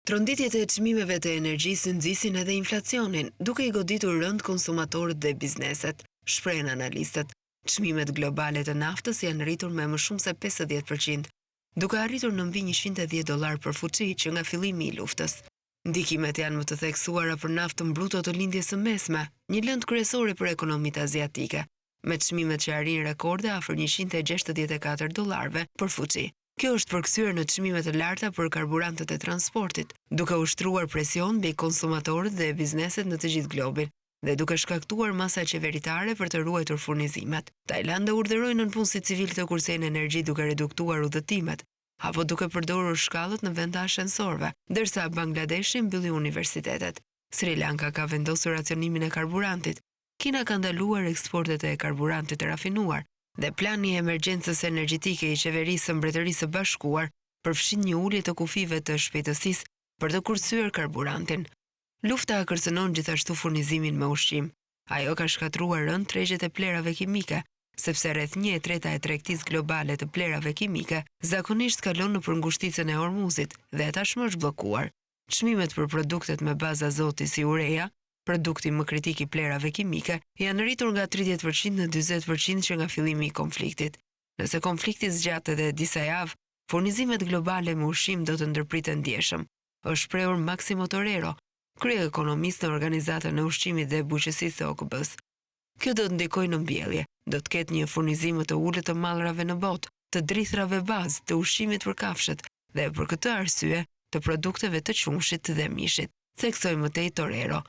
Tronditjet e çmimeve të energjisë nxisin edhe inflacionin, duke i goditur rënd konsumatorët dhe bizneset. Shprehen analistët, çmimet globale të naftës janë rritur me më shumë se 50%, duke arritur në mbi $110 për fuçi që nga fillimi i luftës. Ndikimet janë më të theksuara për naftën bruto të lindjes së mesme, një lëndë kryesore për ekonomitë aziatike, me çmimet që arrin rekorde afër $164 për fuçi. Kjo është përkthyer në çmime të larta për karburantët e transportit, duke ushtruar presion mbi konsumatorët dhe bizneset në të gjithë globin, dhe duke shkaktuar masa qeveritare për të ruajtur furnizimet. Tajlanda urdhëroi nënpunësit civil të kursejnë energji duke reduktuar udhëtimet, apo duke përdorur shkallët në vend të ashensorëve, ndërsa Bangladeshi mbylli universitetet. Sri Lanka ka vendosur racionimin e karburantit. Kina ka ndaluar eksportet e karburantit të rafinuar, dhe plani i emergjencës energjetike i qeverisë së Mbretërisë së Bashkuar përfshin një ulje të kufive të shpejtësisë për të kursyer karburantin. Lufta kërcënon gjithashtu furnizimin me ushqim. Ajo ka shkatruar rënd tregjet e plerave kimike, sepse rreth 1/3 e tregtisë globale të plerave kimike zakonisht kalon nëpër ngushticën e Hormuzit dhe tashmë është bllokuar. Çmimet për produktet me bazë azoti si urea, produkti më kritik i plerave kimike, janë rritur nga 30% në 40% që nga fillimi i konfliktit. Nëse konflikti zgjat edhe disa javë, furnizimet globale me ushqim do të ndërpriten ndjeshëm, është shprehur Massimo Torero, kryeekonomist në Organizatën e Ushqimit dhe Bujqësisë të OKB-s. Kjo do të ndikojë në mbjellje, do të ketë një furnizim të ulët të mallrave në botë, të drithrave bazë, të ushqimit për kafshët dhe për këtë arsye të produkteve të qumshit dhe mishit, theksoi mëtej Torero.